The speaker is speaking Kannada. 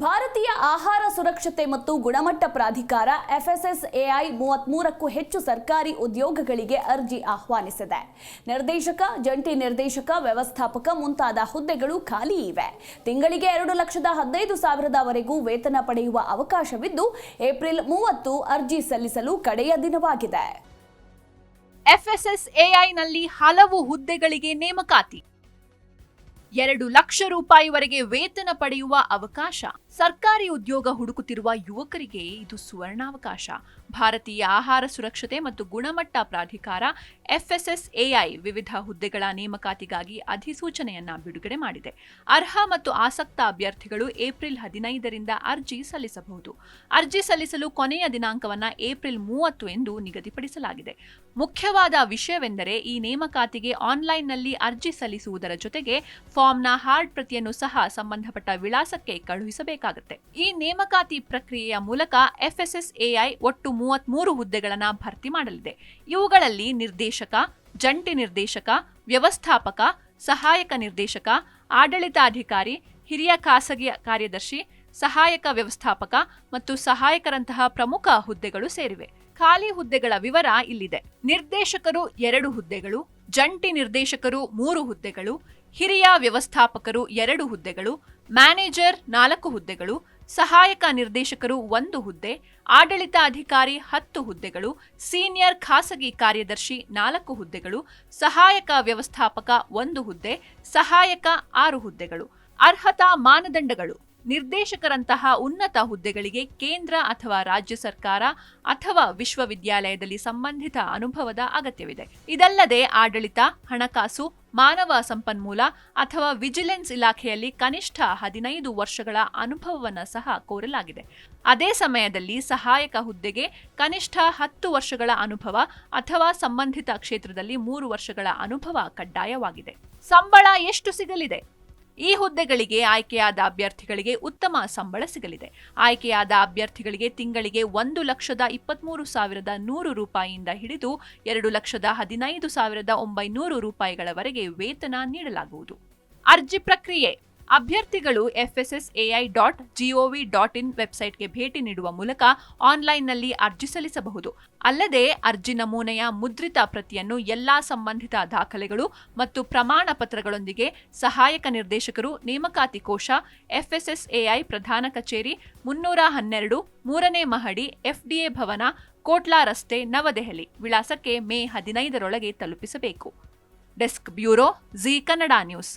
ಭಾರತೀಯ ಆಹಾರ ಸುರಕ್ಷತೆ ಮತ್ತು ಗುಣಮಟ್ಟ ಪ್ರಾಧಿಕಾರ FSSAI 33ಕ್ಕೂ ಹೆಚ್ಚು ಸರ್ಕಾರಿ ಉದ್ಯೋಗಗಳಿಗೆ ಅರ್ಜಿ ಆಹ್ವಾನಿಸಿದೆ. ನಿರ್ದೇಶಕ, ಜಂಟಿ ನಿರ್ದೇಶಕ, ವ್ಯವಸ್ಥಾಪಕ ಮುಂತಾದ ಹುದ್ದೆಗಳು ಖಾಲಿ ಇವೆ. ತಿಂಗಳಿಗೆ 2,15,000ವರೆಗೂ ವೇತನ ಪಡೆಯುವ ಅವಕಾಶವಿದ್ದು, ಏಪ್ರಿಲ್ 30 ಅರ್ಜಿ ಸಲ್ಲಿಸಲು ಕಡೆಯ ದಿನವಾಗಿದೆ. FSSAIನಲ್ಲಿ ಹಲವು ಹುದ್ದೆಗಳಿಗೆ ನೇಮಕಾತಿ. 2 ಲಕ್ಷ ರೂಪಾಯಿವರೆಗೆ ವೇತನ ಪಡೆಯುವ ಅವಕಾಶ. ಸರ್ಕಾರಿ ಉದ್ಯೋಗ ಹುಡುಕುತ್ತಿರುವ ಯುವಕರಿಗೆ ಇದು ಸುವರ್ಣಾವಕಾಶ. ಭಾರತೀಯ ಆಹಾರ ಸುರಕ್ಷತೆ ಮತ್ತು ಗುಣಮಟ್ಟ ಪ್ರಾಧಿಕಾರ FSSAI ವಿವಿಧ ಹುದ್ದೆಗಳ ನೇಮಕಾತಿಗಾಗಿ ಅಧಿಸೂಚನೆಯನ್ನ ಬಿಡುಗಡೆ ಮಾಡಿದೆ. ಅರ್ಹ ಮತ್ತು ಆಸಕ್ತ ಅಭ್ಯರ್ಥಿಗಳು ಏಪ್ರಿಲ್ 15ರಿಂದ ಅರ್ಜಿ ಸಲ್ಲಿಸಬಹುದು. ಅರ್ಜಿ ಸಲ್ಲಿಸಲು ಕೊನೆಯ ದಿನಾಂಕವನ್ನ ಏಪ್ರಿಲ್ 30 ಎಂದು ನಿಗದಿಪಡಿಸಲಾಗಿದೆ. ಮುಖ್ಯವಾದ ವಿಷಯವೆಂದರೆ ಈ ನೇಮಕಾತಿಗೆ ಆನ್ಲೈನ್ನಲ್ಲಿ ಅರ್ಜಿ ಸಲ್ಲಿಸುವುದರ ಜೊತೆಗೆ ಫಾರ್ಮ್ನ ಹಾರ್ಡ್ ಪ್ರತಿಯನ್ನು ಸಹ ಸಂಬಂಧಪಟ್ಟ ವಿಳಾಸಕ್ಕೆ ಕಳುಹಿಸಬೇಕಾಗುತ್ತೆ. ಈ ನೇಮಕಾತಿ ಪ್ರಕ್ರಿಯೆಯ ಮೂಲಕ FSSAI ಒಟ್ಟು 33 ಹುದ್ದೆಗಳನ್ನು ಭರ್ತಿ ಮಾಡಲಿದೆ. ಇವುಗಳಲ್ಲಿ ನಿರ್ದೇಶಕ, ಜಂಟಿ ನಿರ್ದೇಶಕ, ವ್ಯವಸ್ಥಾಪಕ, ಸಹಾಯಕ ನಿರ್ದೇಶಕ, ಆಡಳಿತಾಧಿಕಾರಿ, ಹಿರಿಯ ಖಾಸಗಿ ಕಾರ್ಯದರ್ಶಿ, ಸಹಾಯಕ ವ್ಯವಸ್ಥಾಪಕ ಮತ್ತು ಸಹಾಯಕರಂತಹ ಪ್ರಮುಖ ಹುದ್ದೆಗಳು ಸೇರಿವೆ. ಖಾಲಿ ಹುದ್ದೆಗಳ ವಿವರ ಇಲ್ಲಿದೆ. ನಿರ್ದೇಶಕರು 2 ಹುದ್ದೆಗಳು, ಜಂಟಿ ನಿರ್ದೇಶಕರು 3 ಹುದ್ದೆಗಳು, ಹಿರಿಯ ವ್ಯವಸ್ಥಾಪಕರು 2 ಹುದ್ದೆಗಳು, ಮ್ಯಾನೇಜರ್ 4 ಹುದ್ದೆಗಳು, ಸಹಾಯಕ ನಿರ್ದೇಶಕರು 1 ಹುದ್ದೆ, ಆಡಳಿತಾಧಿಕಾರಿ 10 ಹುದ್ದೆಗಳು, ಸೀನಿಯರ್ ಖಾಸಗಿ ಕಾರ್ಯದರ್ಶಿ 4 ಹುದ್ದೆಗಳು, ಸಹಾಯಕ ವ್ಯವಸ್ಥಾಪಕ 1 ಹುದ್ದೆ, ಸಹಾಯಕ 6 ಹುದ್ದೆಗಳು. ಅರ್ಹತಾ ಮಾನದಂಡಗಳು: ನಿರ್ದೇಶಕರಂತಹ ಉನ್ನತ ಹುದ್ದೆಗಳಿಗೆ ಕೇಂದ್ರ ಅಥವಾ ರಾಜ್ಯ ಸರ್ಕಾರ ಅಥವಾ ವಿಶ್ವವಿದ್ಯಾಲಯದಲ್ಲಿ ಸಂಬಂಧಿತ ಅನುಭವದ ಅಗತ್ಯವಿದೆ. ಇದಲ್ಲದೆ ಆಡಳಿತ, ಹಣಕಾಸು, ಮಾನವ ಸಂಪನ್ಮೂಲ ಅಥವಾ ವಿಜಿಲೆನ್ಸ್ ಇಲಾಖೆಯಲ್ಲಿ ಕನಿಷ್ಠ 15 ವರ್ಷಗಳ ಅನುಭವವನ್ನು ಸಹ ಕೋರಲಾಗಿದೆ. ಅದೇ ಸಮಯದಲ್ಲಿ ಸಹಾಯಕ ಹುದ್ದೆಗೆ ಕನಿಷ್ಠ 10 ವರ್ಷಗಳ ಅನುಭವ ಅಥವಾ ಸಂಬಂಧಿತ ಕ್ಷೇತ್ರದಲ್ಲಿ 3 ವರ್ಷಗಳ ಅನುಭವ ಕಡ್ಡಾಯವಾಗಿದೆ. ಸಂಬಳ ಎಷ್ಟು ಸಿಗಲಿದೆ? ಈ ಹುದ್ದೆಗಳಿಗೆ ಆಯ್ಕೆಯಾದ ಅಭ್ಯರ್ಥಿಗಳಿಗೆ ಉತ್ತಮ ಸಂಬಳ ಸಿಗಲಿದೆ. ಆಯ್ಕೆಯಾದ ಅಭ್ಯರ್ಥಿಗಳಿಗೆ ತಿಂಗಳಿಗೆ 1,23,100 ರೂಪಾಯಿಯಿಂದ ಹಿಡಿದು 2,15,900 ರೂಪಾಯಿಗಳವರೆಗೆ ವೇತನ ನೀಡಲಾಗುವುದು. ಅರ್ಜಿ ಪ್ರಕ್ರಿಯೆ: ಅಭ್ಯರ್ಥಿಗಳು FSSAI.gov.in ವೆಬ್ಸೈಟ್ಗೆ ಭೇಟಿ ನೀಡುವ ಮೂಲಕ ಆನ್ಲೈನ್ನಲ್ಲಿ ಅರ್ಜಿ ಸಲ್ಲಿಸಬಹುದು. ಅಲ್ಲದೆ ಅರ್ಜಿ ನಮೂನೆಯ ಮುದ್ರಿತ ಪ್ರತಿಯನ್ನು ಎಲ್ಲಾ ಸಂಬಂಧಿತ ದಾಖಲೆಗಳು ಮತ್ತು ಪ್ರಮಾಣ ಪತ್ರಗಳೊಂದಿಗೆ ಸಹಾಯಕ ನಿರ್ದೇಶಕರು, ನೇಮಕಾತಿ ಕೋಶ, FSSAI ಪ್ರಧಾನ ಕಚೇರಿ, 312, 3ನೇ ಮಹಡಿ, FDA ಭವನ, ಕೋಟ್ಲಾ ರಸ್ತೆ, ನವದೆಹಲಿ ವಿಳಾಸಕ್ಕೆ ಮೇ 15ರೊಳಗೆ ತಲುಪಿಸಬೇಕು. Desk bureau, G Kannada news.